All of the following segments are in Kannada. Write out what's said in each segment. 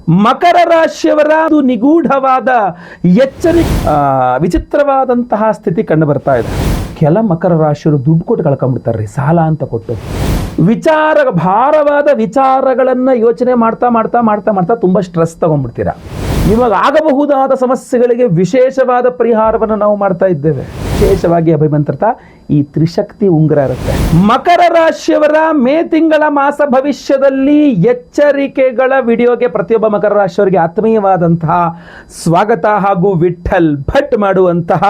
ಮಕರ ರಾಶಿಯವರ ನಿಗೂಢವಾದ ಎಚ್ಚರಿಕೆ ವಿಚಿತ್ರವಾದಂತಹ ಸ್ಥಿತಿ ಕಂಡು ಬರ್ತಾ ಇದೆ. ಕೆಲ ಮಕರ ರಾಶಿಯವರು ದುಡ್ಡು ಕೊಟ್ಟು ಕಳ್ಕೊಂಡ್ಬಿಡ್ತಾರ್ರಿ, ಸಾಲ ಅಂತ ಕೊಟ್ಟು. ಭಾರವಾದ ವಿಚಾರಗಳನ್ನ ಯೋಚನೆ ಮಾಡ್ತಾ ಮಾಡ್ತಾ ಮಾಡ್ತಾ ಮಾಡ್ತಾ ತುಂಬಾ ಸ್ಟ್ರೆಸ್ ತಗೊಂಡ್ಬಿಡ್ತೀರಾ. ನಿಮಗೆ ಆಗಬಹುದಾದ ಸಮಸ್ಯೆಗಳಿಗೆ ವಿಶೇಷವಾದ ಪರಿಹಾರವನ್ನು ನಾವು ಮಾಡ್ತಾ ಇದ್ದೇವೆ. ವಿಶೇಷವಾಗಿ ಅಭಿಮಂತ್ರಿತ ಈ ತ್ರಿಶಕ್ತಿ ಉಂಗುರ ಇರುತ್ತೆ. ಮಕರ ರಾಶಿಯವರ ಮೇ ತಿಂಗಳ ಮಾಸ ಭವಿಷ್ಯದಲ್ಲಿ ಎಚ್ಚರಿಕೆಗಳ ವಿಡಿಯೋಗೆ ಪ್ರತಿಯೊಬ್ಬ ಮಕರ ರಾಶಿಯವರಿಗೆ ಆತ್ಮೀಯವಾದಂತಹ ಸ್ವಾಗತ ಹಾಗೂ ವಿಠಲ್ ಭಟ್ ಮಾಡುವಂತಹ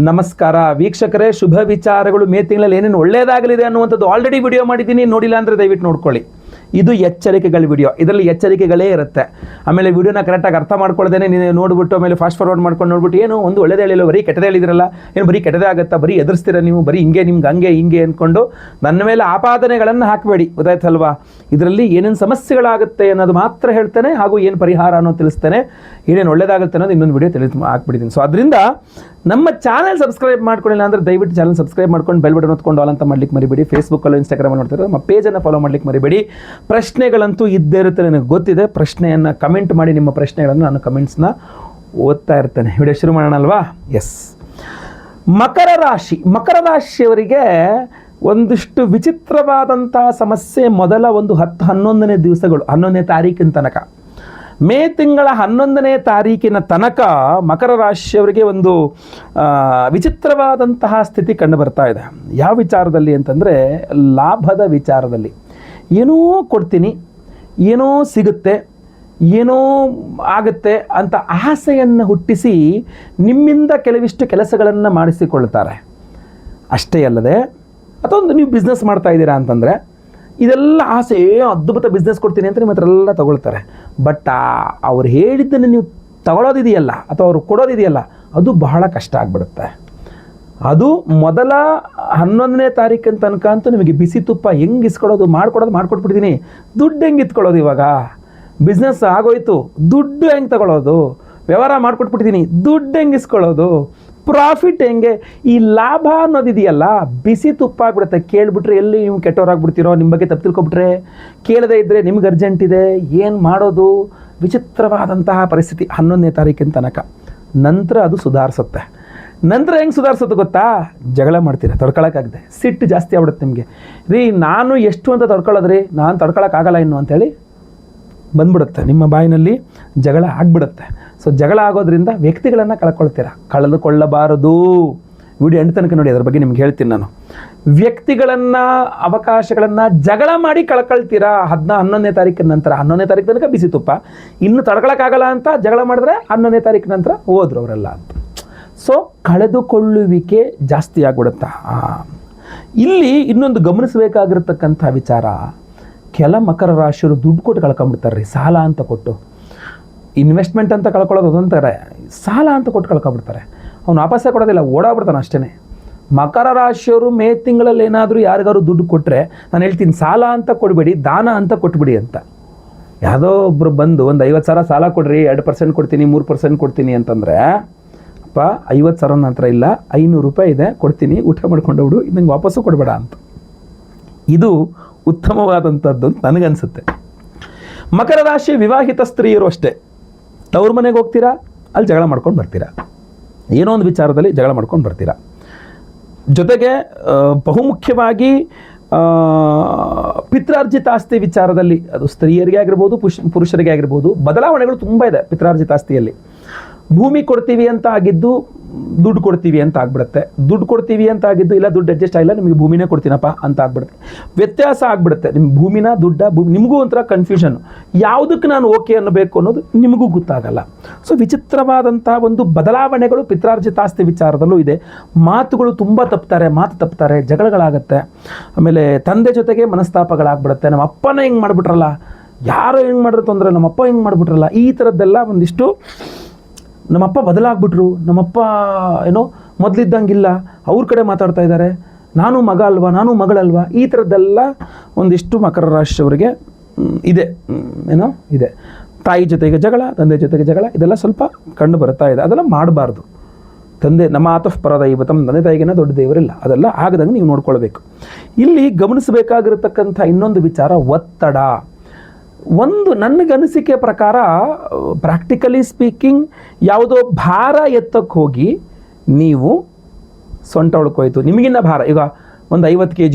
ನಮಸ್ಕಾರ. ವೀಕ್ಷಕರೇ, ಶುಭ ವಿಚಾರಗಳು ಮೇ ತಿಂಗಳಲ್ಲಿ ಏನೇನು ಒಳ್ಳೆಯದಾಗಲಿದೆ ಅನ್ನುವಂಥದ್ದು ಆಲ್ರೆಡಿ ವಿಡಿಯೋ ಮಾಡಿದ್ದೀನಿ, ನೋಡಿಲ್ಲ ಅಂದರೆ ದಯವಿಟ್ಟು ನೋಡ್ಕೊಳ್ಳಿ. ಇದು ಎಚ್ಚರಿಕೆಗಳ ವಿಡಿಯೋ, ಇದರಲ್ಲಿ ಎಚ್ಚರಿಕೆಗಳೇ ಇರುತ್ತೆ. ಆಮೇಲೆ ವಿಡಿಯೋನ ಕರೆಕ್ಟಾಗಿ ಅರ್ಥ ಮಾಡ್ಕೊಳ್ದೇನೆ ನೀನು ನೋಡ್ಬಿಟ್ಟು ಆಮೇಲೆ ಫಾಸ್ಟ್ ಫಾರ್ವರ್ಡ್ ಮಾಡ್ಕೊಂಡು ನೋಡ್ಬಿಟ್ಟು ಏನು ಒಂದು ಒಳ್ಳೆದೇ ಹೇಳಿಲ್ಲ, ಬರೀ ಕೆಟ್ಟದೇ ಹೇಳಿದ್ರಲ್ಲ, ಏನು ಬರೀ ಕೆಟ್ಟದೇ ಆಗುತ್ತಾ, ಬರೀ ಎದುರಿಸ್ತೀರ ನೀವು, ಬರೀ ಹಿಂಗೆ ನಿಮ್ಗೆ ಹಂಗೆ ಹಿಂಗೆ ಅಂದ್ಕೊಂಡು ನನ್ನ ಮೇಲೆ ಆಪಾದನೆಗಳನ್ನು ಹಾಕಬೇಡಿ, ಗೊತ್ತಾಯ್ತಲ್ವಾ. ಇದರಲ್ಲಿ ಏನೇನು ಸಮಸ್ಯೆಗಳಾಗುತ್ತೆ ಅನ್ನೋದು ಮಾತ್ರ ಹೇಳ್ತೇನೆ, ಹಾಗೂ ಏನು ಪರಿಹಾರ ಅನ್ನೋದು ತಿಳಿಸ್ತೇನೆ, ಏನೇನು ಒಳ್ಳೆಯದಾಗುತ್ತೆ ಅನ್ನೋದು ಇನ್ನೊಂದು ವಿಡಿಯೋ ಹಾಕ್ಬಿಟ್ಟಿದ್ದೀನಿ. ಸೊ ಅದರಿಂದ ನಮ್ಮ ಚಾನಲ್ ಸಬ್ಸ್ಕ್ರೈಬ್ ಮಾಡ್ಕೊಳ್ಳಿಲ್ಲ ಅಂದರೆ ದಯವಿಟ್ಟು ಚಾನಲ್ ಸಬ್ಸ್ಕ್ರೈಬ್ ಮಾಡ್ಕೊಂಡು ಬೆಲ್ ಬಟನ್ ಹೊತ್ಕೊಂಡು ಆಲ್ ಅಂತ ಮಾಡ್ಲಿಕ್ಕೆ ಮರಿಬೇಡಿ. ಫೇಸ್ಬುಕ್ಕಲ್ಲೂ ಇನ್ಸ್ಟಾಗ್ರಾಮಲ್ಲಿ ನೋಡ್ತಾರೆ, ನಮ್ಮ ಪೇಜನ್ನು ಫಾಲೋ ಮಾಡ್ಲಿಕ್ಕೆ ಮರಿಬೇಡಿ. ಪ್ರಶ್ನೆಗಳಂತೂ ಇದ್ದೇ ಇರುತ್ತೆ, ನನಗೆ ಗೊತ್ತಿದೆ. ಪ್ರಶ್ನೆಯನ್ನು ಕಮೆಂಟ್ ಮಾಡಿ, ನಿಮ್ಮ ಪ್ರಶ್ನೆಗಳನ್ನು ನಾನು ಕಮೆಂಟ್ಸ್ನ ಓದ್ತಾ ಇರ್ತೇನೆ. ವಿಡಿಯೋ ಶುರು ಮಾಡೋಣ ಅಲ್ವಾ? ಎಸ್. ಮಕರ ರಾಶಿಯವರಿಗೆ ಒಂದಿಷ್ಟು ವಿಚಿತ್ರವಾದಂಥ ಸಮಸ್ಯೆ ಮೊದಲ ಒಂದು 10-11ನೇ ದಿವಸಗಳು, 11ನೇ ತಾರೀಕಿನ ತನಕ, ಮೇ ತಿಂಗಳ 11ನೇ ತಾರೀಕಿನ ತನಕ ಮಕರ ರಾಶಿಯವರಿಗೆ ಒಂದು ವಿಚಿತ್ರವಾದಂತಹ ಸ್ಥಿತಿ ಕಂಡು ಬರ್ತಾ ಇದೆ. ಯಾವ ವಿಚಾರದಲ್ಲಿ ಅಂತಂದರೆ, ಲಾಭದ ವಿಚಾರದಲ್ಲಿ. ಏನೋ ಕೊಡ್ತೀನಿ, ಏನೋ ಸಿಗುತ್ತೆ, ಏನೋ ಆಗುತ್ತೆ ಅಂತ ಆಸೆಯನ್ನು ಹುಟ್ಟಿಸಿ ನಿಮ್ಮಿಂದ ಕೆಲವಿಷ್ಟು ಕೆಲಸಗಳನ್ನು ಮಾಡಿಸಿಕೊಳ್ತಾರೆ. ಅಷ್ಟೇ ಅಲ್ಲದೆ, ಅಥವಾ ಒಂದು ನೀವು ಬಿಸ್ನೆಸ್ ಮಾಡ್ತಾ ಇದ್ದೀರಾ ಅಂತಂದರೆ ಇದೆಲ್ಲ ಆಸೆ, ಅದ್ಭುತ ಬಿಸ್ನೆಸ್ ಕೊಡ್ತೀನಿ ಅಂತ ನಿಮ್ಮ ಹತ್ರ ಎಲ್ಲ ತಗೊಳ್ತಾರೆ. ಬಟ್ ಅವ್ರು ಹೇಳಿದ್ದನ್ನು ನೀವು ತಗೊಳ್ಳೋದಿದೆಯಲ್ಲ ಅಥವಾ ಅವ್ರು ಕೊಡೋದಿದೆಯಲ್ಲ, ಅದು ಬಹಳ ಕಷ್ಟ ಆಗಿಬಿಡುತ್ತೆ. ಅದು ಮೊದಲ 11ನೇ ತಾರೀಕಿನ ತನಕ ಅಂತೂ ನಿಮಗೆ ಬಿಸಿ ತುಪ್ಪ ಹೆಂಗೆ ಇಸ್ಕೊಳ್ಳೋದು, ಮಾಡ್ಕೊಟ್ಬಿಡ್ತೀನಿ, ದುಡ್ಡು ಹೆಂಗೆ ಇತ್ಕೊಳ್ಳೋದು, ಇವಾಗ ಬಿಸ್ನೆಸ್ ಆಗೋಯ್ತು, ದುಡ್ಡು ಹೆಂಗೆ ತಗೊಳ್ಳೋದು, ವ್ಯವಹಾರ ಮಾಡ್ಕೊಟ್ಬಿಟ್ಟಿದ್ದೀನಿ, ದುಡ್ಡು ಹೆಂಗೆ ಇಸ್ಕೊಳ್ಳೋದು, ಪ್ರಾಫಿಟ್ ಹೆಂಗೆ, ಈ ಲಾಭ ಅನ್ನೋದಿದೆಯಲ್ಲ ಬಿಸಿ ತುಪ್ಪ ಆಗಿಬಿಡುತ್ತೆ. ಕೇಳಿಬಿಟ್ರೆ ಎಲ್ಲಿ ನೀವು ಕೆಟ್ಟವರಾಗ್ಬಿಡ್ತೀರೋ, ನಿಮ್ಮ ಬಗ್ಗೆ ತಪ್ಪು ತಿಳ್ಕೊಬಿಟ್ರೆ, ಕೇಳದೇ ಇದ್ದರೆ ನಿಮ್ಗೆ ಅರ್ಜೆಂಟ್ ಇದೆ, ಏನು ಮಾಡೋದು, ವಿಚಿತ್ರವಾದಂತಹ ಪರಿಸ್ಥಿತಿ 11ನೇ ತಾರೀಕಿನ ತನಕ. ನಂತರ ಅದು ಸುಧಾರಿಸುತ್ತೆ. ನಂತರ ಹೆಂಗೆ ಸುಧಾರಿಸುತ್ತೆ ಗೊತ್ತಾ? ಜಗಳ ಮಾಡ್ತೀರಾ, ತಡ್ಕೊಳಕ್ಕಾಗದೆ, ಸಿಟ್ಟು ಜಾಸ್ತಿ ಆಗ್ಬಿಡುತ್ತೆ ನಿಮಗೆ. ನಾನು ಎಷ್ಟು ಅಂತ ತಡ್ಕೊಳ್ಳೋದ್ರಿ, ನಾನು ತಡ್ಕೊಳಕ್ಕಾಗಲ್ಲ ಇನ್ನು ಅಂತೇಳಿ ಬಂದ್ಬಿಡುತ್ತೆ, ನಿಮ್ಮ ಬಾಯಿನಲ್ಲಿ ಜಗಳ ಆಗ್ಬಿಡುತ್ತೆ. ಸೊ ಜಗಳ ಆಗೋದ್ರಿಂದ ವ್ಯಕ್ತಿಗಳನ್ನು ಕಳೆದುಕೊಳ್ಳಬಾರದು. ವಿಡಿಯೋ ಎಂಡ್ ತನಕ ನೋಡಿ, ಅದ್ರ ಬಗ್ಗೆ ನಿಮ್ಗೆ ಹೇಳ್ತೀನಿ ನಾನು. ವ್ಯಕ್ತಿಗಳನ್ನು, ಅವಕಾಶಗಳನ್ನು ಜಗಳ ಮಾಡಿ ಕಳ್ಕೊಳ್ತೀರಾ 11ನೇ ತಾರೀಕಿನ ನಂತರ. 11ನೇ ತಾರೀಕು ತನಕ ಬಿಸಿ ತುಪ್ಪ, ಇನ್ನು ತಡ್ಕೊಳಕ್ಕಾಗಲ್ಲ ಅಂತ ಜಗಳ ಮಾಡಿದ್ರೆ 11ನೇ ತಾರೀಕಿನ ನಂತರ ಹೋದ್ರು ಅವರೆಲ್ಲ ಅಂತ. ಸೊ ಕಳೆದುಕೊಳ್ಳುವಿಕೆ ಜಾಸ್ತಿ ಆಗ್ಬಿಡುತ್ತಾ. ಇಲ್ಲಿ ಇನ್ನೊಂದು ಗಮನಿಸಬೇಕಾಗಿರ್ತಕ್ಕಂಥ ವಿಚಾರ, ಕೆಲ ಮಕರ ರಾಶಿಯವರು ದುಡ್ಡು ಕೊಟ್ಟು ಕಳ್ಕೊಂಡ್ಬಿಡ್ತಾರ್ರಿ, ಸಾಲ ಅಂತ ಕೊಟ್ಟು. ಇನ್ವೆಸ್ಟ್ಮೆಂಟ್ ಅಂತ ಕಳ್ಕೊಳ್ಳೋದು ಅದೊಂಥರ, ಸಾಲ ಅಂತ ಕೊಟ್ಟು ಕಳ್ಕೊಂಡ್ಬಿಡ್ತಾರೆ. ಅವ್ನು ವಾಪಸ್ಸೇ ಕೊಡೋದಿಲ್ಲ, ಓಡಾಡ್ಬಿಡ್ತಾನೆ ಅಷ್ಟೇ. ಮಕರ ರಾಶಿಯವರು ಮೇ ತಿಂಗಳಲ್ಲಿ ಏನಾದರೂ ಯಾರಿಗಾದ್ರು ದುಡ್ಡು ಕೊಟ್ಟರೆ ನಾನು ಹೇಳ್ತೀನಿ, ಸಾಲ ಅಂತ ಕೊಡಬೇಡಿ, ದಾನ ಅಂತ ಕೊಟ್ಬಿಡಿ ಅಂತ. ಯಾವುದೋ ಒಬ್ಬರು ಬಂದು ಒಂದು 50,000 ಸಾಲ ಕೊಡ್ರಿ, 2% ಕೊಡ್ತೀನಿ, 3% ಕೊಡ್ತೀನಿ ಅಂತಂದರೆ, ಅಪ್ಪ 50,000 ನಂತರ ಇಲ್ಲ, 500 ರೂಪಾಯಿ ಇದೆ ಕೊಡ್ತೀನಿ, ಊಟ ಮಾಡ್ಕೊಂಡು ಬಿಡು, ನಂಗೆ ವಾಪಸ್ಸು ಕೊಡಬೇಡ ಅಂತ. ಇದು ಉತ್ತಮವಾದಂಥದ್ದು ಅಂತ ನನಗನ್ಸುತ್ತೆ. ಮಕರ ರಾಶಿ ವಿವಾಹಿತ ಸ್ತ್ರೀಯರು ಅಷ್ಟೇ, ತವ್ರ ಮನೆಗೆ ಹೋಗ್ತೀರಾ, ಅಲ್ಲಿ ಜಗಳ ಮಾಡ್ಕೊಂಡು ಬರ್ತೀರಾ, ಏನೋ ಒಂದು ವಿಚಾರದಲ್ಲಿ ಜಗಳ ಮಾಡ್ಕೊಂಡು ಬರ್ತೀರಾ. ಜೊತೆಗೆ ಬಹುಮುಖ್ಯವಾಗಿ ಪಿತ್ರಾರ್ಜಿತ ಆಸ್ತಿ ವಿಚಾರದಲ್ಲಿ, ಅದು ಸ್ತ್ರೀಯರಿಗೆ ಆಗಿರ್ಬೋದು, ಪುರುಷರಿಗೆ ಆಗಿರ್ಬೋದು, ಬದಲಾವಣೆಗಳು ತುಂಬ ಇದೆ ಪಿತ್ರಾರ್ಜಿತ ಆಸ್ತಿಯಲ್ಲಿ. ಭೂಮಿ ಕೊಡ್ತೀವಿ ಅಂತ ಆಗಿದ್ದು ದುಡ್ಡು ಕೊಡ್ತೀವಿ ಅಂತ ಆಗ್ಬಿಡುತ್ತೆ, ದುಡ್ಡು ಕೊಡ್ತೀವಿ ಅಂತ ಆಗಿದ್ದು ಇಲ್ಲ ದುಡ್ಡು ಅಡ್ಜಸ್ಟ್ ಆಗಿಲ್ಲ, ನಿಮಗೆ ಭೂಮಿನೇ ಕೊಡ್ತೀನಪ್ಪ ಅಂತ ಆಗ್ಬಿಡುತ್ತೆ. ವ್ಯತ್ಯಾಸ ಆಗ್ಬಿಡುತ್ತೆ, ನಿಮ್ಮ ಭೂಮಿನ ನಿಮಗೂ ಒಂಥರ ಕನ್ಫ್ಯೂಷನ್, ಯಾವುದಕ್ಕೆ ನಾನು ಓಕೆ ಅನ್ನಬೇಕು ಅನ್ನೋದು ನಿಮಗೂ ಗೊತ್ತಾಗಲ್ಲ. ಸೊ ವಿಚಿತ್ರವಾದಂಥ ಒಂದು ಬದಲಾವಣೆಗಳು ಪಿತ್ರಾರ್ಜಿತಾಸ್ತಿ ವಿಚಾರದಲ್ಲೂ ಇದೆ. ಮಾತುಗಳು ತುಂಬ ತಪ್ತಾರೆ, ಜಗಳಗಳಾಗತ್ತೆ. ಆಮೇಲೆ ತಂದೆ ಜೊತೆಗೆ ಮನಸ್ತಾಪಗಳಾಗ್ಬಿಡುತ್ತೆ. ನಮ್ಮ ಅಪ್ಪನ ಹೆಂಗೆ ಮಾಡಿಬಿಟ್ರಲ್ಲ, ಯಾರೋ ಹೆಂಗೆ ಮಾಡಿದ್ರು ತೊಂದರೆ, ನಮ್ಮಪ್ಪ ಹೆಂಗೆ ಮಾಡಿಬಿಟ್ರಲ್ಲ, ಈ ಥರದ್ದೆಲ್ಲ ಒಂದಿಷ್ಟು, ನಮ್ಮಪ್ಪ ಬದಲಾಗ್ಬಿಟ್ರು, ನಮ್ಮಪ್ಪ ಏನೋ ಮೊದಲಿದ್ದಂಗಿಲ್ಲ, ಅವ್ರ ಕಡೆ ಮಾತಾಡ್ತಾ ಇದ್ದಾರೆ, ನಾನು ಮಗ ಅಲ್ವಾ, ನಾನು ಮಗಳಲ್ವಾ, ಈ ಥರದ್ದೆಲ್ಲ ಒಂದಿಷ್ಟು ಮಕರ ರಾಶಿಯವರಿಗೆ ಇದೆ. ಏನೋ ಇದೆ. ತಾಯಿ ಜೊತೆಗೆ ಜಗಳ, ತಂದೆ ಜೊತೆಗೆ ಜಗಳ, ಇದೆಲ್ಲ ಸ್ವಲ್ಪ ಕಂಡು ಬರ್ತಾ ಇದೆ. ಅದೆಲ್ಲ ಮಾಡಬಾರ್ದು. ತಂದೆ ನಮ್ಮ ಆತಃ ಪರದೈವತಂ, ತಂದೆ ತಾಯಿಗಿನ ದೊಡ್ಡ ದೇವರಿಲ್ಲ, ಅದೆಲ್ಲ ಆಗದಂಗೆ ನೀವು ನೋಡ್ಕೊಳ್ಬೇಕು. ಇಲ್ಲಿ ಗಮನಿಸಬೇಕಾಗಿರತಕ್ಕಂಥ ಇನ್ನೊಂದು ವಿಚಾರ, ಒತ್ತಡ. ಒಂದು ನನಗನಿಸಿಕೆ ಪ್ರಕಾರ ಪ್ರಾಕ್ಟಿಕಲಿ ಸ್ಪೀಕಿಂಗ್ ಯಾವುದೋ ಭಾರ ಎತ್ತಕ್ಕೆ ಹೋಗಿ ನೀವು ಸೊಂಟ ಉಳ್ಕೋಯ್ತು, ನಿಮಗಿನ್ನ ಭಾರ, ಈಗ ಒಂದು 50 kg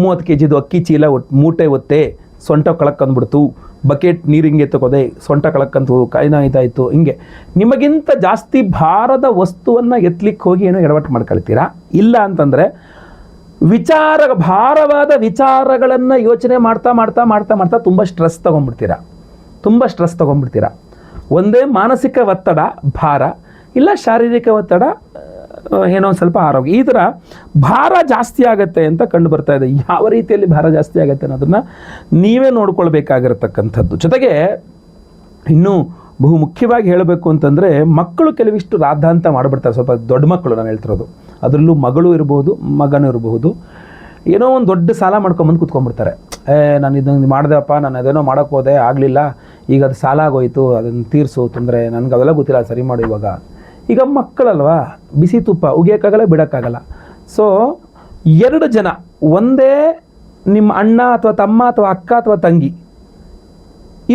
30 kg ಅಕ್ಕಿ ಚೀಲ ಮೂಟೆ ಒತ್ತೆ ಸೊಂಟ ಕಳಕ್ಕಂದ್ಬಿಡ್ತು, ಬಕೆಟ್ ನೀರಿಂಗೆ ಎತ್ತಕೋದೆ ಸೊಂಟ ಕಳಕ್ಕಂತು, ಕಾಯ್ನಾಯ್ತಾಯಿತು, ಹಿಂಗೆ ನಿಮಗಿಂತ ಜಾಸ್ತಿ ಭಾರದ ವಸ್ತುವನ್ನು ಎತ್ತಲಿಕ್ಕೆ ಹೋಗಿ ಏನೋ ಎಡವಟ್ಟು ಮಾಡ್ಕೊಳ್ತೀರಾ. ಇಲ್ಲ ಅಂತಂದರೆ ಭಾರವಾದ ವಿಚಾರಗಳನ್ನು ಯೋಚನೆ ಮಾಡ್ತಾ ಮಾಡ್ತಾ ಮಾಡ್ತಾ ಮಾಡ್ತಾ ತುಂಬ ಸ್ಟ್ರೆಸ್ ತೊಗೊಂಡ್ಬಿಡ್ತೀರಾ. ಒಂದೇ ಮಾನಸಿಕ ಒತ್ತಡ ಭಾರ, ಇಲ್ಲ ಶಾರೀರಿಕ ಒತ್ತಡ ಏನೋ ಒಂದು ಸ್ವಲ್ಪ ಆರೋಗ್ಯ, ಈ ಥರ ಭಾರ ಜಾಸ್ತಿ ಆಗುತ್ತೆ ಅಂತ ಕಂಡು ಬರ್ತಾ ಇದೆ. ಯಾವ ರೀತಿಯಲ್ಲಿ ಭಾರ ಜಾಸ್ತಿ ಆಗುತ್ತೆ ಅನ್ನೋದನ್ನು ನೀವೇ ನೋಡ್ಕೊಳ್ಬೇಕಾಗಿರತಕ್ಕಂಥದ್ದು. ಜೊತೆಗೆ ಇನ್ನೂ ಬಹು ಮುಖ್ಯವಾಗಿ ಹೇಳಬೇಕು ಅಂತಂದರೆ, ಮಕ್ಕಳು ಕೆಲವಿಷ್ಟು ರಾದ್ದಾಂತ ಮಾಡಿಬಿಡ್ತಾರೆ. ಸ್ವಲ್ಪ ದೊಡ್ಡ ಮಕ್ಕಳು ನಾನು ಹೇಳ್ತಿರೋದು, ಅದರಲ್ಲೂ ಮಗಳು ಇರಬಹುದು ಮಗನೂ ಇರಬಹುದು. ಏನೋ ಒಂದು ದೊಡ್ಡ ಸಾಲ ಮಾಡ್ಕೊಂಬಂದು ಕೂತ್ಕೊಂಡ್ಬಿಡ್ತಾರೆ. ನಾನು ಇದನ್ನು ಮಾಡಿದೆಪ್ಪ, ನಾನು ಅದೇನೋ ಮಾಡೋಕ್ಕೆ ಹೋದೆ ಆಗಲಿಲ್ಲ, ಈಗ ಅದು ಸಾಲ ಆಗೋಯ್ತು, ಅದನ್ನು ತೀರಿಸು, ತೊಂದರೆ ನನಗೆ ಅವೆಲ್ಲ ಗೊತ್ತಿಲ್ಲ, ಸರಿ ಮಾಡು. ಈಗ ಮಕ್ಕಳಲ್ವಾ, ಬಿಸಿ ತುಪ್ಪ ಉಗಿಯೋಕ್ಕಾಗಲ್ಲ, ಬಿಡೋಕ್ಕಾಗಲ್ಲ. ಸೊ 2 ಜನ, ಒಂದೇ ನಿಮ್ಮ ಅಣ್ಣ ಅಥವಾ ತಮ್ಮ ಅಥವಾ ಅಕ್ಕ ಅಥವಾ ತಂಗಿ,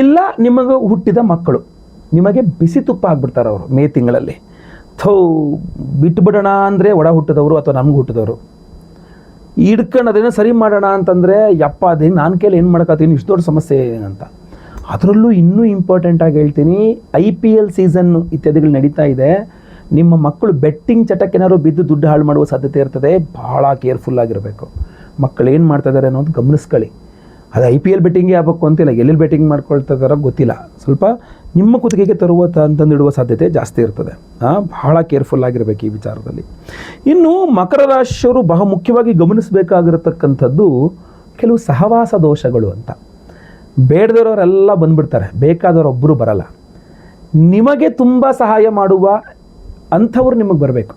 ಇಲ್ಲ ನಿಮಗೆ ಹುಟ್ಟಿದ ಮಕ್ಕಳು, ನಿಮಗೆ ಬಿಸಿ ತುಪ್ಪ ಆಗಿಬಿಡ್ತಾರೆ ಅವರು ಮೇ ತಿಂಗಳಲ್ಲಿ. ಬಿಟ್ಟುಬಿಡೋಣ ಅಂದರೆ ಒಡ ಹುಟ್ಟಿದವರು ಅಥವಾ ನಮ್ಗೆ ಹುಟ್ಟಿದವರು ಹಿಡ್ಕೊಂಡು ಅದೇನೋ ಸರಿ ಮಾಡೋಣ ಅಂತಂದರೆ, ಯಪ್ಪ ಅದೇನು ನಾನು ಕೇಳಿ ಏನು ಮಾಡೋಕ್ಕಾಗ್ತೀನಿ, ಇಷ್ಟು ದೊಡ್ಡ ಸಮಸ್ಯೆ ಏನಂತ. ಅದರಲ್ಲೂ ಇನ್ನೂ ಇಂಪಾರ್ಟೆಂಟಾಗಿ ಹೇಳ್ತೀನಿ, IPL ಸೀಸನ್ನು ಇತ್ಯಾದಿಗಳು ನಡೀತಾ ಇದೆ. ನಿಮ್ಮ ಮಕ್ಕಳು ಬೆಟ್ಟಿಂಗ್ ಚಟಕ್ಕೇನಾದ್ರು ಬಿದ್ದು ದುಡ್ಡು ಹಾಳು ಮಾಡುವ ಸಾಧ್ಯತೆ ಇರ್ತದೆ. ಭಾಳ ಕೇರ್ಫುಲ್ಲಾಗಿರಬೇಕು. ಮಕ್ಕಳು ಏನು ಮಾಡ್ತಾಯಿದ್ದಾರೆ ಅನ್ನೋದು ಗಮನಿಸ್ಕೊಳ್ಳಿ. ಅದು IPL ಬೆಟ್ಟಿಂಗೇ ಆಗಬೇಕು ಅಂತಿಲ್ಲ, ಎಲ್ಲೆಲ್ಲಿ ಬೆಟ್ಟಿಂಗ್ ಮಾಡ್ಕೊಳ್ತಾ ಇದ್ದಾರೋ ಗೊತ್ತಿಲ್ಲ. ಸ್ವಲ್ಪ ನಿಮ್ಮ ಕುತ್ತಿಗೆಗೆ ತರುವ ತಂದಿಡುವ ಸಾಧ್ಯತೆ ಜಾಸ್ತಿ ಇರ್ತದೆ. ಭಾಳ ಕೇರ್ಫುಲ್ಲಾಗಿರಬೇಕು ಈ ವಿಚಾರದಲ್ಲಿ. ಇನ್ನು ಮಕರ ರಾಶಿಯವರು ಬಹಳ ಮುಖ್ಯವಾಗಿ ಗಮನಿಸಬೇಕಾಗಿರತಕ್ಕಂಥದ್ದು ಕೆಲವು ಸಹವಾಸ ದೋಷಗಳು ಅಂತ. ಬೇಡದವರೆಲ್ಲ ಬಂದುಬಿಡ್ತಾರೆ, ಬೇಕಾದವರೊಬ್ಬರು ಬರಲ್ಲ. ನಿಮಗೆ ತುಂಬ ಸಹಾಯ ಮಾಡುವ ಅಂಥವ್ರು ನಿಮಗೆ ಬರಬೇಕು.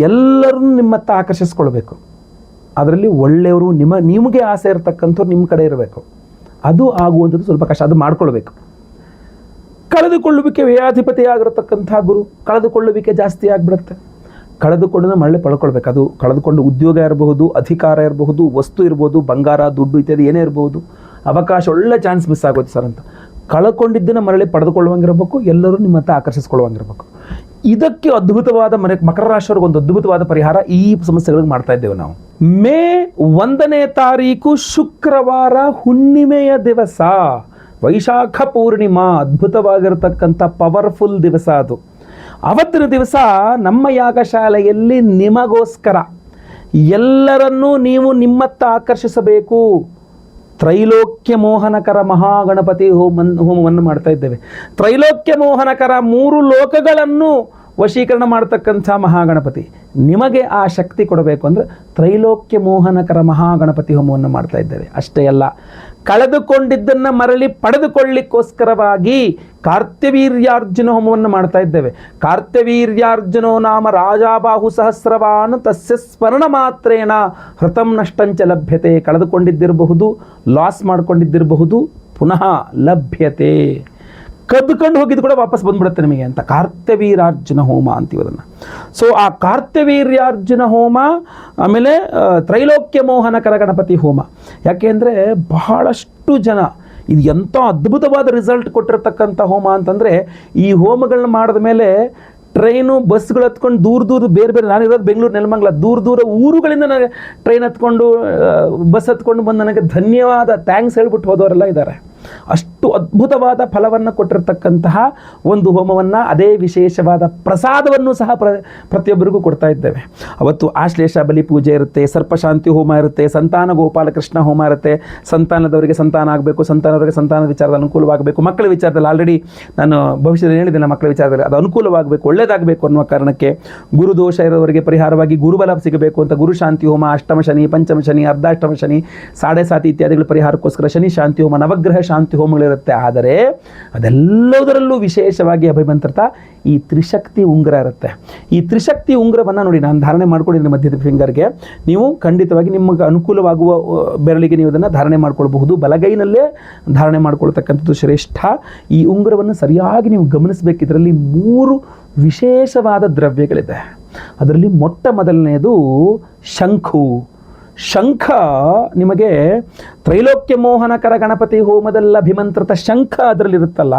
ಎಲ್ಲರನ್ನೂ ನಿಮ್ಮತ್ತ ಆಕರ್ಷಿಸ್ಕೊಳ್ಬೇಕು. ಅದರಲ್ಲಿ ಒಳ್ಳೆಯವರು, ನಿಮಗೆ ಆಸೆ ಇರತಕ್ಕಂಥವ್ರು ನಿಮ್ಮ ಕಡೆ ಇರಬೇಕು. ಅದು ಆಗುವಂಥದ್ದು ಸ್ವಲ್ಪ ಕಷ್ಟ, ಅದು ಮಾಡ್ಕೊಳ್ಬೇಕು. ಕಳೆದುಕೊಳ್ಳುವಿಕೆ ವ್ಯಾಧಿಪತಿ ಆಗಿರತಕ್ಕಂಥ ಗುರು, ಕಳೆದುಕೊಳ್ಳುವಿಕೆ ಜಾಸ್ತಿ ಆಗಿಬಿಡುತ್ತೆ. ಕಳೆದುಕೊಂಡನ್ನ ಮರಳಿ ಪಡ್ಕೊಳ್ಬೇಕು. ಅದು ಕಳೆದುಕೊಂಡು ಉದ್ಯೋಗ ಇರಬಹುದು, ಅಧಿಕಾರ ಇರಬಹುದು, ವಸ್ತು ಇರ್ಬೋದು, ಬಂಗಾರ ದುಡ್ಡು ಇತ್ಯಾದಿ ಏನೇ ಇರಬಹುದು, ಅವಕಾಶ, ಒಳ್ಳೆ ಚಾನ್ಸ್ ಮಿಸ್ ಆಗೋದು ಸರ್ ಅಂತ. ಕಳ್ಕೊಂಡಿದ್ದನ್ನು ಮರಳಿ ಪಡೆದುಕೊಳ್ಳುವಂಗಿರಬೇಕು, ಎಲ್ಲರೂ ನಿಮ್ಮ ಹತ್ರ ಆಕರ್ಷಿಸ್ಕೊಳ್ಳುವಂಗಿರಬೇಕು. ಇದಕ್ಕೆ ಅದ್ಭುತವಾದ ಮಕರ ರಾಶಿಯವ್ರಿಗೆ ಒಂದು ಅದ್ಭುತವಾದ ಪರಿಹಾರ ಈ ಸಮಸ್ಯೆಗಳಿಗೆ ಮಾಡ್ತಾ ಇದ್ದೇವೆ ನಾವು. ಮೇ 1ನೇ ತಾರೀಕು ಶುಕ್ರವಾರ, ಹುಣ್ಣಿಮೆಯ ದಿವಸ, ವೈಶಾಖ ಪೂರ್ಣಿಮಾ, ಅದ್ಭುತವಾಗಿರತಕ್ಕಂಥ ಪವರ್ಫುಲ್ ದಿವಸ ಅದು. ಅವತ್ತಿನ ದಿವಸ ನಮ್ಮ ಯಾಗಶಾಲೆಯಲ್ಲಿ ನಿಮಗೋಸ್ಕರ ಎಲ್ಲರನ್ನೂ ನೀವು ನಿಮ್ಮತ್ತ ಆಕರ್ಷಿಸಬೇಕು. ತ್ರೈಲೋಕ್ಯ ಮೋಹನಕರ ಮಹಾಗಣಪತಿ ಹೋಮವನ್ನು ಮಾಡ್ತಾ ಇದ್ದೇವೆ. ತ್ರೈಲೋಕ್ಯ ಮೋಹನಕರ, 3 ಲೋಕಗಳನ್ನು ವಶೀಕರಣ ಮಾಡ್ತಕ್ಕಂಥ ಮಹಾಗಣಪತಿ. ನಿಮಗೆ ಆ ಶಕ್ತಿ ಕೊಡಬೇಕು ಅಂದರೆ ತ್ರೈಲೋಕ್ಯ ಮೋಹನಕರ ಮಹಾಗಣಪತಿ ಹೋಮವನ್ನು ಮಾಡ್ತಾ ಇದ್ದೇವೆ. ಅಷ್ಟೇ ಅಲ್ಲ, ಕಳೆದುಕೊಂಡಿದ್ದನ್ನು ಮರಳಿ ಪಡೆದುಕೊಳ್ಳಿಕ್ಕೋಸ್ಕರವಾಗಿ ಕಾರ್ತ್ಯವೀರ್ಯಾರ್ಜುನ ಹೋಮವನ್ನು ಮಾಡ್ತಾ ಇದ್ದೇವೆ. ಕಾರ್ತ್ಯವೀರ್ಯಾರ್ಜುನೋ ನಾಮ ರಾಜಾಬಾಹು ಸಹಸ್ರವಾನ್ ತಸ್ಯ ಸ್ಮರಣ ಮಾತ್ರೇಣ ಹೃತಂ ನಷ್ಟಂಚ ಲಭ್ಯತೆ. ಕಳೆದುಕೊಂಡಿದ್ದಿರಬಹುದು, ಲಾಸ್ ಮಾಡ್ಕೊಂಡಿದ್ದಿರಬಹುದು, ಪುನಃ ಲಭ್ಯತೆ. ಕದ್ದುಕೊಂಡು ಹೋಗಿದ್ದು ಕೂಡ ವಾಪಸ್ ಬಂದ್ಬಿಡುತ್ತೆ ನಿಮಗೆ ಅಂತ. ಕಾರ್ತ್ಯವೀರ್ಯಾರ್ಜುನ ಹೋಮ ಅಂತೀವಿ ಅದನ್ನು. ಸೊ ಆ ಕಾರ್ತ್ಯವೀರ್ಯಾರ್ಜುನ ಹೋಮ, ಆಮೇಲೆ ತ್ರೈಲೋಕ್ಯ ಮೋಹನಕರ ಗಣಪತಿ ಹೋಮ. ಯಾಕೆಂದರೆ ಬಹಳಷ್ಟು ಜನ ಇದು ಎಂಥ ಅದ್ಭುತವಾದ ರಿಸಲ್ಟ್ ಕೊಟ್ಟಿರ್ತಕ್ಕಂಥ ಹೋಮ ಅಂತಂದರೆ, ಈ ಹೋಮಗಳನ್ನ ಮಾಡಿದ ಮೇಲೆ ಟ್ರೈನು ಬಸ್ಗಳು ಹತ್ಕೊಂಡು ದೂರ ಬೇರೆ ಬೇರೆ, ನಾನಿರೋದು ಬೆಂಗಳೂರು ನೆಲಮಂಗಲ, ದೂರ ಊರುಗಳಿಂದ ನನಗೆ ಟ್ರೈನ್ ಹತ್ಕೊಂಡು ಬಸ್ ಹತ್ಕೊಂಡು ಬಂದು ನನಗೆ ಧನ್ಯವಾದ ಥ್ಯಾಂಕ್ಸ್ ಹೇಳ್ಬಿಟ್ಟು ಹೋದವರೆಲ್ಲ ಇದ್ದಾರೆ. ಅಷ್ಟು ಅದ್ಭುತವಾದ ಫಲವನ್ನು ಕೊಟ್ಟಿರ್ತಕ್ಕಂತಹ ಒಂದು ಹೋಮವನ್ನು, ಅದೇ ವಿಶೇಷವಾದ ಪ್ರಸಾದವನ್ನು ಸಹ ಪ್ರತಿಯೊಬ್ಬರಿಗೂ ಕೊಡ್ತಾ ಇದ್ದೇವೆ. ಅವತ್ತು ಆಶ್ಲೇಷ ಬಲಿ ಪೂಜೆ ಇರುತ್ತೆ, ಸರ್ಪಶಾಂತಿ ಹೋಮ ಇರುತ್ತೆ, ಸಂತಾನ ಗೋಪಾಲಕೃಷ್ಣ ಹೋಮ ಇರುತ್ತೆ. ಸಂತಾನದವರಿಗೆ ಸಂತಾನ ಆಗಬೇಕು, ಸಂತಾನದವರಿಗೆ ಸಂತಾನದ ವಿಚಾರದಲ್ಲಿ ಅನುಕೂಲವಾಗಬೇಕು, ಮಕ್ಕಳ ವಿಚಾರದಲ್ಲಿ ಆಲ್ರೆಡಿ ನಾನು ಭವಿಷ್ಯದಲ್ಲಿ ಹೇಳಿದ್ದೇನೆ, ಮಕ್ಕಳ ವಿಚಾರದಲ್ಲಿ ಅದು ಅನುಕೂಲವಾಗಬೇಕು, ಒಳ್ಳೆಯದಾಗಬೇಕು ಅನ್ನುವ ಕಾರಣಕ್ಕೆ ಗುರುದೋಷ ಇರೋವರಿಗೆ ಪರಿಹಾರವಾಗಿ ಗುರುಬಲ ಸಿಗಬೇಕು ಅಂತ ಗುರು ಶಾಂತಿ ಹೋಮ, ಅಷ್ಟಮ ಶನಿ, ಪಂಚಮ ಶನಿ, ಅರ್ಧಾಷ್ಟಮ ಶನಿ, 7.5 ಇತ್ಯಾದಿಗಳ ಪರಿಹಾರಕ್ಕೋಸ್ಕರ ಶನಿ ಶಾಂತಿ ಹೋಮ, ನವಗ್ರಹ ಶಾಂತಿ ಹೋಮಗಳಿರುತ್ತೆ. ಆದರೆ ಅದೆಲ್ಲದರಲ್ಲೂ ವಿಶೇಷವಾಗಿ ಅಭಿಮಂತ್ರಿತ ಈ ತ್ರಿಶಕ್ತಿ ಉಂಗುರ ಇರುತ್ತೆ. ಈ ತ್ರಿಶಕ್ತಿ ಉಂಗುರವನ್ನು ನೋಡಿ ನಾನು ಧಾರಣೆ ಮಾಡ್ಕೊಂಡಿದ್ದೀನಿ ಮಧ್ಯದ ಫಿಂಗರ್ಗೆ. ನೀವು ಖಂಡಿತವಾಗಿ ನಿಮಗೆ ಅನುಕೂಲವಾಗುವ ಬೆರಳಿಗೆ ನೀವು ಅದನ್ನು ಧಾರಣೆ ಮಾಡ್ಕೊಳ್ಬಹುದು. ಬಲಗೈನಲ್ಲೇ ಧಾರಣೆ ಮಾಡ್ಕೊಳ್ತಕ್ಕಂಥದ್ದು ಶ್ರೇಷ್ಠ. ಈ ಉಂಗುರವನ್ನು ಸರಿಯಾಗಿ ನೀವು ಗಮನಿಸಬೇಕು. ಇದರಲ್ಲಿ 3 ವಿಶೇಷವಾದ ದ್ರವ್ಯಗಳಿದೆ. ಅದರಲ್ಲಿ ಮೊಟ್ಟ ಮೊದಲನೆಯದು ಶಂಖು. ಶಂಖ ನಿಮಗೆ ತ್ರೈಲೋಕ್ಯ ಮೋಹನಕರ ಗಣಪತಿ ಹೋಮದಲ್ಲಿ ಅಭಿಮಂತ್ರಿತ ಶಂಖ ಅದರಲ್ಲಿರುತ್ತಲ್ಲ,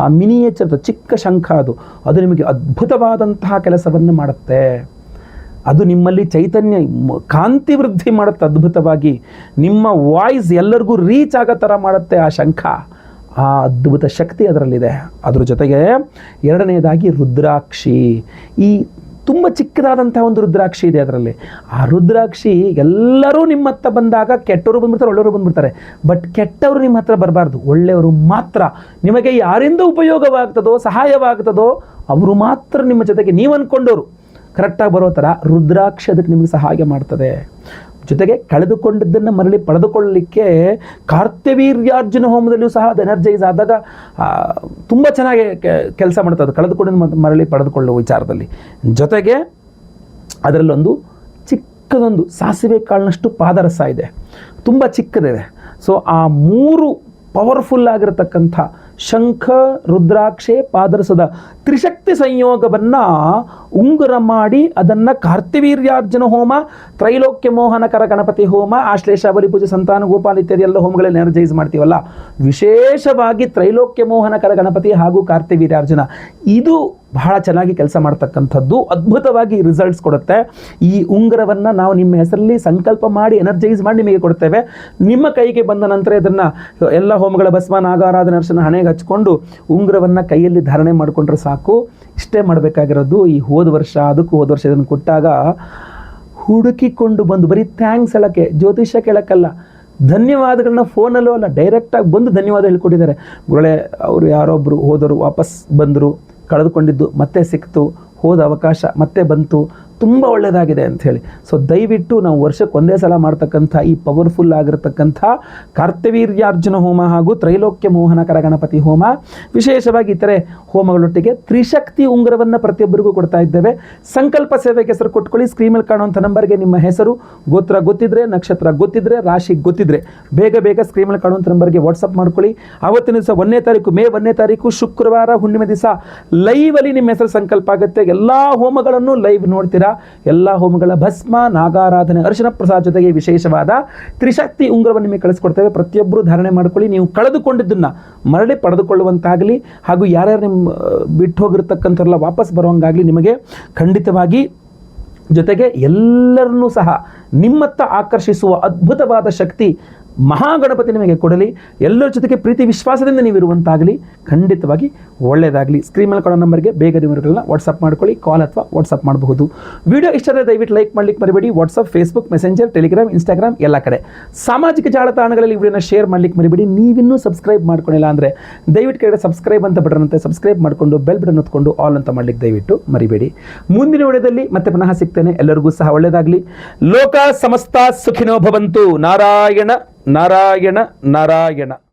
ಆ ಮಿನಿಯೇಚರ್ ಚಿಕ್ಕ ಶಂಖ ಅದು ನಿಮಗೆ ಅದ್ಭುತವಾದಂತಹ ಕೆಲಸವನ್ನು ಮಾಡುತ್ತೆ. ಅದು ನಿಮ್ಮಲ್ಲಿ ಚೈತನ್ಯ ಕಾಂತಿ ವೃದ್ಧಿ ಮಾಡುತ್ತೆ ಅದ್ಭುತವಾಗಿ. ನಿಮ್ಮ ವಾಯ್ಸ್ ಎಲ್ಲರಿಗೂ ರೀಚ್ ಆಗೋ ಥರ ಮಾಡುತ್ತೆ ಆ ಶಂಖ. ಆ ಅದ್ಭುತ ಶಕ್ತಿ ಅದರಲ್ಲಿದೆ. ಅದ್ರ ಜೊತೆಗೆ ಎರಡನೇದಾಗಿ ರುದ್ರಾಕ್ಷಿ. ಈ ತುಂಬ ಚಿಕ್ಕದಾದಂಥ ಒಂದು ರುದ್ರಾಕ್ಷಿ ಇದೆ ಅದರಲ್ಲಿ. ಆ ರುದ್ರಾಕ್ಷಿ ಎಲ್ಲರೂ ನಿಮ್ಮ ಹತ್ರ ಬಂದಾಗ ಕೆಟ್ಟವರು ಬಂದ್ಬಿಡ್ತಾರೆ, ಒಳ್ಳೆಯವರು ಬಂದ್ಬಿಡ್ತಾರೆ. ಬಟ್ ಕೆಟ್ಟವರು ನಿಮ್ಮ ಹತ್ರ ಬರಬಾರ್ದು, ಒಳ್ಳೆಯವರು ಮಾತ್ರ. ನಿಮಗೆ ಯಾರಿಂದ ಉಪಯೋಗವಾಗ್ತದೋ, ಸಹಾಯವಾಗ್ತದೋ ಅವರು ಮಾತ್ರ ನಿಮ್ಮ ಜೊತೆಗೆ ನೀವು ಅಂದ್ಕೊಂಡವರು ಕರೆಕ್ಟಾಗಿ ಬರೋ ಥರ ರುದ್ರಾಕ್ಷಿ ಅದಕ್ಕೆ ನಿಮಗೆ ಸಹಾಯ ಮಾಡ್ತದೆ. ಜೊತೆಗೆ ಕಳೆದುಕೊಂಡಿದ್ದನ್ನು ಮರಳಿ ಪಡೆದುಕೊಳ್ಳಲಿಕ್ಕೆ ಕಾರ್ತ್ಯವೀರ್ಯಾರ್ಜುನ ಹೋಮದಲ್ಲಿಯೂ ಸಹ ಅದು ಎನರ್ಜೈಸ್ ಆದಾಗ ತುಂಬ ಚೆನ್ನಾಗಿ ಕೆಲಸ ಮಾಡ್ತದೆ, ಅದು ಕಳೆದುಕೊಂಡು ಮರಳಿ ಪಡೆದುಕೊಳ್ಳುವ ವಿಚಾರದಲ್ಲಿ. ಜೊತೆಗೆ ಅದರಲ್ಲೊಂದು ಚಿಕ್ಕದೊಂದು ಸಾಸಿವೆ ಕಾಳಿನಷ್ಟು ಪಾದರಸ ಇದೆ, ತುಂಬ ಚಿಕ್ಕದಿದೆ. ಸೊ ಆ ಮೂರು ಪವರ್ಫುಲ್ ಆಗಿರತಕ್ಕಂಥ ಶಂಖ, ರುದ್ರಾಕ್ಷೆ, ಪಾದರಸದ ತ್ರಿಶಕ್ತಿ ಸಂಯೋಗವನ್ನು ಉಂಗುರ ಮಾಡಿ ಅದನ್ನು ಕಾರ್ತಿವೀರ್ಯಾರ್ಜುನ ಹೋಮ, ತ್ರೈಲೋಕ್ಯ ಮೋಹನಕರ ಗಣಪತಿ ಹೋಮ, ಆಶ್ಲೇಷ, ಬಲಿಪೂಜೆ, ಸಂತಾನ ಗೋಪಾಲ ಇತ್ಯಾದಿ ಎಲ್ಲ ಹೋಮಗಳಲ್ಲಿ ಎನರ್ಜೈಸ್ ಮಾಡ್ತೀವಲ್ಲ, ವಿಶೇಷವಾಗಿ ತ್ರೈಲೋಕ್ಯ ಮೋಹನಕರ ಗಣಪತಿ ಹಾಗೂ ಕಾರ್ತಿವೀರ್ಯಾರ್ಜುನ ಇದು ಬಹಳ ಚೆನ್ನಾಗಿ ಕೆಲಸ ಮಾಡ್ತಕ್ಕಂಥದ್ದು, ಅದ್ಭುತವಾಗಿ ರಿಸಲ್ಟ್ಸ್ ಕೊಡುತ್ತೆ. ಈ ಉಂಗುರವನ್ನು ನಾವು ನಿಮ್ಮ ಹೆಸರಲ್ಲಿ ಸಂಕಲ್ಪ ಮಾಡಿ ಎನರ್ಜೈಸ್ ಮಾಡಿ ನಿಮಗೆ ಕೊಡ್ತೇವೆ. ನಿಮ್ಮ ಕೈಗೆ ಬಂದ ನಂತರ ಇದನ್ನು ಎಲ್ಲ ಹೋಮಗಳ ಭಸ್ಮ, ನಾಗಾರಾಧನೆ, ಅರ್ಶನ ಹಣೆಗೆ ಹಚ್ಕೊಂಡು ಉಂಗುರವನ್ನು ಕೈಯಲ್ಲಿ ಧಾರಣೆ ಮಾಡಿಕೊಂಡ್ರೆ ಸಾಕು. ಇಷ್ಟೇ ಮಾಡಬೇಕಾಗಿರೋದು. ಈ ಹೋದ ವರ್ಷ ಇದನ್ನು ಕೊಟ್ಟಾಗ ಹುಡುಕಿಕೊಂಡು ಬಂದು ಬರೀ ಥ್ಯಾಂಕ್ಸ್ ಹೇಳೋಕ್ಕೆ, ಜ್ಯೋತಿಷ್ಯ ಕೇಳೋಕ್ಕಲ್ಲ, ಧನ್ಯವಾದಗಳನ್ನ ಫೋನಲ್ಲೂ ಅಲ್ಲ ಡೈರೆಕ್ಟಾಗಿ ಬಂದು ಧನ್ಯವಾದ ಹೇಳ್ಕೊಟ್ಟಿದ್ದಾರೆ. ಗುರುಗಳೇ, ಅವರು ಯಾರೊಬ್ಬರು ಹೋದರು, ವಾಪಸ್ ಬಂದರು, ಕಳೆದುಕೊಂಡಿದ್ದು ಮತ್ತೆ ಸಿಕ್ತು, ಹೋದ ಅವಕಾಶ ಮತ್ತೆ ಬಂತು, ತುಂಬ ಒಳ್ಳೆಯದಾಗಿದೆ ಅಂಥೇಳಿ. ಸೊ ದಯವಿಟ್ಟು ನಾವು ವರ್ಷಕ್ಕೆ ಒಂದೇ ಸಲ ಮಾಡ್ತಕ್ಕಂಥ ಈ ಪವರ್ಫುಲ್ ಆಗಿರತಕ್ಕಂಥ ಕಾರ್ತಿವೀರ್ಯಾರ್ಜುನ ಹೋಮ ಹಾಗೂ ತ್ರೈಲೋಕ್ಯ ಮೋಹನಕರ ಗಣಪತಿ ಹೋಮ, ವಿಶೇಷವಾಗಿ ಇತರೆ ಹೋಮಗಳೊಟ್ಟಿಗೆ ತ್ರಿಶಕ್ತಿ ಉಂಗುರವನ್ನು ಪ್ರತಿಯೊಬ್ಬರಿಗೂ ಕೊಡ್ತಾ ಇದ್ದೇವೆ. ಸಂಕಲ್ಪ ಸೇವೆಗೆ ಹೆಸರು ಕೊಟ್ಕೊಳ್ಳಿ. ಸ್ಕ್ರೀನಲ್ಲಿ ಕಾಣುವಂಥ ನಂಬರ್ಗೆ ನಿಮ್ಮ ಹೆಸರು, ಗೋತ್ರ ಗೊತ್ತಿದ್ರೆ, ನಕ್ಷತ್ರ ಗೊತ್ತಿದ್ರೆ, ರಾಶಿ ಗೊತ್ತಿದ್ರೆ ಬೇಗ ಸ್ಕ್ರೀನಲ್ಲಿ ಕಾಣುವಂಥ ನಂಬರ್ಗೆ ವಾಟ್ಸಪ್ ಮಾಡ್ಕೊಳ್ಳಿ. ಆವತ್ತಿನ ದಿವಸ 1ನೇ ತಾರೀಕು, ಮೇ 1ನೇ ತಾರೀಕು ಶುಕ್ರವಾರ ಹುಣ್ಣಿಮೆ ದಿವಸ ಲೈವಲ್ಲಿ ನಿಮ್ಮ ಹೆಸರು ಸಂಕಲ್ಪ ಆಗುತ್ತೆ. ಎಲ್ಲ ಹೋಮಗಳನ್ನು ಲೈವ್ ನೋಡ್ತೀರಾ. ಎಲ್ಲ ಹೋಮಗಳ ಭಸ್ಮ, ನಾಗಾರಾಧನೆ, ಅರ್ಶನ ಪ್ರಸಾದ ಜೊತೆಗೆ ವಿಶೇಷವಾದ ತ್ರಿಶಕ್ತಿ ಉಂಗುರವನ್ನು ನಿಮಗೆ ಕಳಿಸ್ಕೊಡ್ತೇವೆ. ಪ್ರತಿಯೊಬ್ಬರು ಧಾರಣೆ ಮಾಡ್ಕೊಳ್ಳಿ. ನೀವು ಕಳೆದುಕೊಂಡಿದ್ದನ್ನು ಮರಳಿ ಪಡೆದುಕೊಳ್ಳುವಂತಾಗಲಿ ಹಾಗೂ ಯಾರ್ಯಾರು ನಿಮ್ಮ ಬಿಟ್ಟು ಹೋಗಿರ್ತಕ್ಕಂಥವ್ರೆಲ್ಲ ವಾಪಸ್ ಬರುವಂಗಾಗಲಿ ನಿಮಗೆ ಖಂಡಿತವಾಗಿ. ಜೊತೆಗೆ ಎಲ್ಲರನ್ನೂ ಸಹ ನಿಮ್ಮತ್ತ ಆಕರ್ಷಿಸುವ ಅದ್ಭುತವಾದ ಶಕ್ತಿ ಮಹಾಗಣಪತಿ ನಿಮಗೆ ಕೊಡಲಿ. ಎಲ್ಲರ ಜೊತೆಗೆ ಪ್ರೀತಿ ವಿಶ್ವಾಸದಿಂದ ನೀವಿರುವಂತಾಗಲಿ. ಖಂಡಿತವಾಗಿ ಒಳ್ಳೆಯದಾಗಲಿ. ಸ್ಕ್ರೀನ್ ಮೇಲೆ ಕೊಡೋ ನಂಬರ್ಗೆ ಬೇಗ ವಿವರಗಳನ್ನ ವಾಟ್ಸಪ್ ಮಾಡ್ಕೊಳ್ಳಿ, ಕಾಲ್ ಅಥವಾ ವಾಟ್ಸಪ್ ಮಾಡಬಹುದು. ವಿಡಿಯೋ ಇಷ್ಟ ಆದರೆ ದಯವಿಟ್ಟು ಲೈಕ್ ಮಾಡಲಿಕ್ಕೆ ಮರಿಬೇಡಿ. WhatsApp, Facebook, messenger, Telegram, Instagram ಎಲ್ಲ ಕಡೆ ಸಾಮಾಜಿಕ ಜಾಲತಾಣಗಳಲ್ಲಿ ವಿಡಿಯೋನ ಶೇರ್ ಮಾಡಲಿಕ್ಕೆ ಮರಿಬೇಡಿ. ನೀವಿನ್ನೂ ಸಬ್ಸ್ಕ್ರೈಬ್ ಮಾಡ್ಕೊಂಡಿಲ್ಲ ಅಂದರೆ ದಯವಿಟ್ಟು ಕೆಳಗಡೆ ಸಬ್ಸ್ಕ್ರೈಬ್ ಅಂತ ಬಟನ್ ಅಂತೆ ಸಬ್ಸ್ಕ್ರೈಬ್ ಮಾಡಿಕೊಂಡು ಬೆಲ್ ಬಟನ್ ಹೊತ್ಕೊಂಡು ಆಲ್ ಅಂತ ಮಾಡಲಿಕ್ಕೆ ದಯವಿಟ್ಟು ಮರಿಬೇಡಿ. ಮುಂದಿನ ವಿಡಿಯೋದಲ್ಲಿ ಮತ್ತೆ ಪುನಃ ಸಿಗ್ತೇನೆ. ಎಲ್ಲರಿಗೂ ಸಹ ಒಳ್ಳೆಯದಾಗಲಿ. ಲೋಕ ಸಮಸ್ತ ಸುಖಿನೋ ಭವಂತು. ನಾರಾಯಣ ನಾರಾಯಣ ನಾರಾಯಣ.